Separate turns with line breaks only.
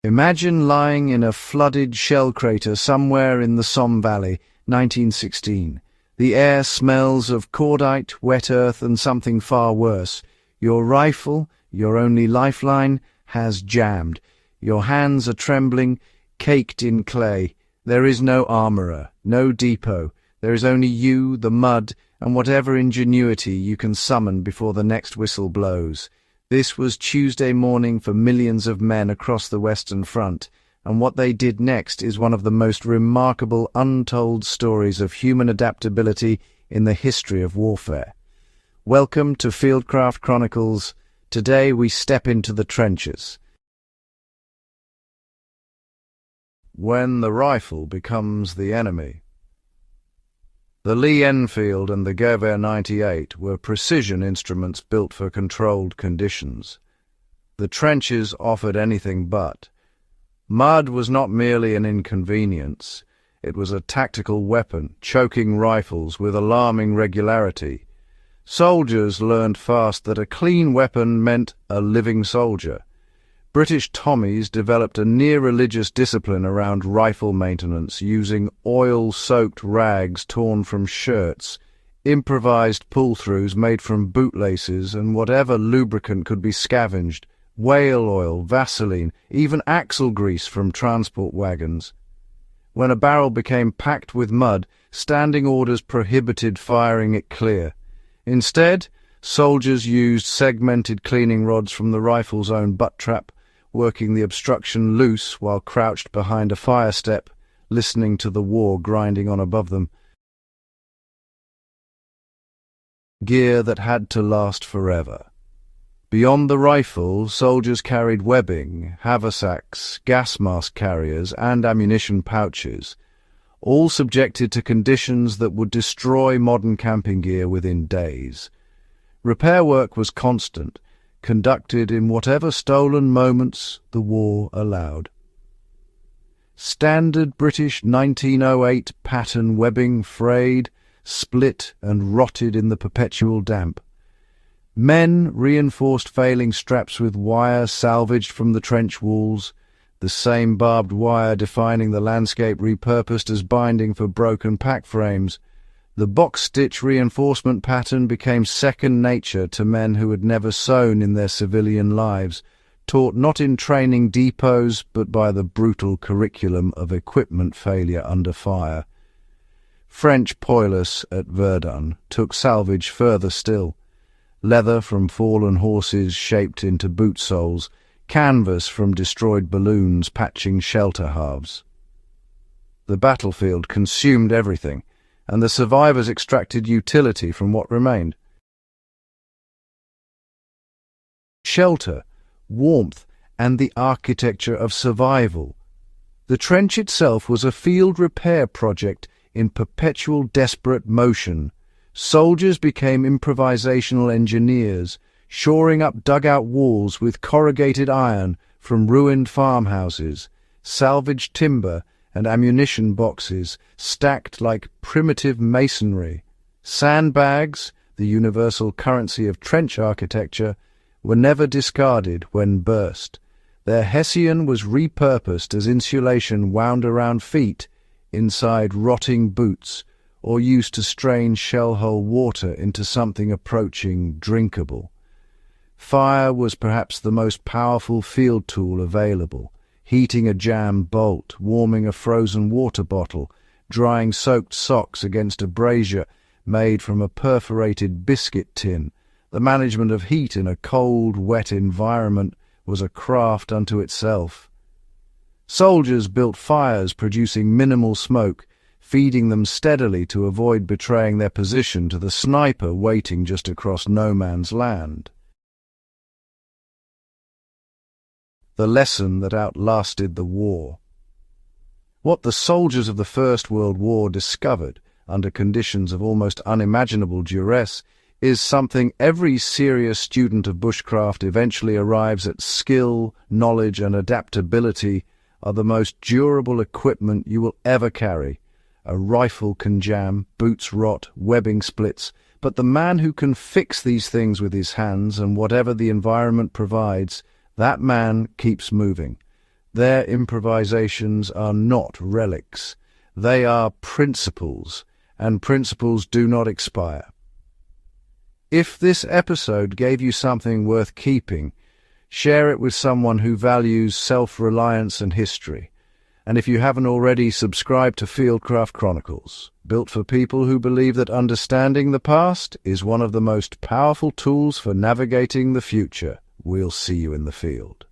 Imagine lying in a flooded shell crater somewhere in the Somme Valley, 1916. The air smells of cordite, wet earth, and something far worse. Your rifle, your only lifeline, has jammed. Your hands are trembling, caked in clay. There is no armourer, no depot. There is only you, the mud, and whatever ingenuity you can summon before the next whistle blows. This was Tuesday morning for millions of men across the Western Front, and what they did next is one of the most remarkable untold stories of human adaptability in the history of warfare. Welcome to Fieldcraft Chronicles. Today we step into the trenches. When the rifle becomes the enemy. The Lee Enfield and the Gewehr 98 were precision instruments built for controlled conditions. The trenches offered anything but. Mud was not merely an inconvenience, it was a tactical weapon, choking rifles with alarming regularity. Soldiers learned fast that a clean weapon meant a living soldier. British Tommies developed a near-religious discipline around rifle maintenance, using oil-soaked rags torn from shirts, improvised pull-throughs made from bootlaces, and whatever lubricant could be scavenged, whale oil, Vaseline, even axle grease from transport wagons. When a barrel became packed with mud, standing orders prohibited firing it clear. Instead, soldiers used segmented cleaning rods from the rifle's own butt trap, working the obstruction loose while crouched behind a fire step, listening to the war grinding on above them. Gear that had to last forever. Beyond the rifle, soldiers carried webbing, haversacks, gas mask carriers, and ammunition pouches, all subjected to conditions that would destroy modern camping gear within days. Repair work was constant, conducted in whatever stolen moments the war allowed. Standard British 1908 pattern webbing frayed, split and rotted in the perpetual damp. Men reinforced failing straps with wire salvaged from the trench walls, the same barbed wire defining the landscape repurposed as binding for broken pack frames. The box-stitch reinforcement pattern became second nature to men who had never sewn in their civilian lives, taught not in training depots but by the brutal curriculum of equipment failure under fire. French poilus at Verdun took salvage further still. Leather from fallen horses shaped into boot soles, canvas from destroyed balloons patching shelter halves. The battlefield consumed everything, and the survivors extracted utility from what remained. Shelter, warmth, and the architecture of survival. The trench itself was a field repair project in perpetual desperate motion. Soldiers became improvisational engineers, shoring up dugout walls with corrugated iron from ruined farmhouses, salvaged timber, and ammunition boxes stacked like primitive masonry. Sandbags, the universal currency of trench architecture, were never discarded when burst. Their hessian was repurposed as insulation wound around feet, inside rotting boots, or used to strain shell-hole water into something approaching drinkable. Fire was perhaps the most powerful field tool available. Heating a jammed bolt, warming a frozen water bottle, drying soaked socks against a brazier made from a perforated biscuit tin. The management of heat in a cold, wet environment was a craft unto itself. Soldiers built fires producing minimal smoke, feeding them steadily to avoid betraying their position to the sniper waiting just across no man's land. The lesson that outlasted the war. What the soldiers of the First World War discovered, under conditions of almost unimaginable duress, is something every serious student of bushcraft eventually arrives at. Skill, knowledge, and adaptability are the most durable equipment you will ever carry. A rifle can jam, boots rot, webbing splits, but the man who can fix these things with his hands and whatever the environment provides, that man keeps moving. Their improvisations are not relics. They are principles, and principles do not expire. If this episode gave you something worth keeping, share it with someone who values self-reliance and history. And if you haven't already, subscribe to Fieldcraft Chronicles, built for people who believe that understanding the past is one of the most powerful tools for navigating the future. We'll see you in the field.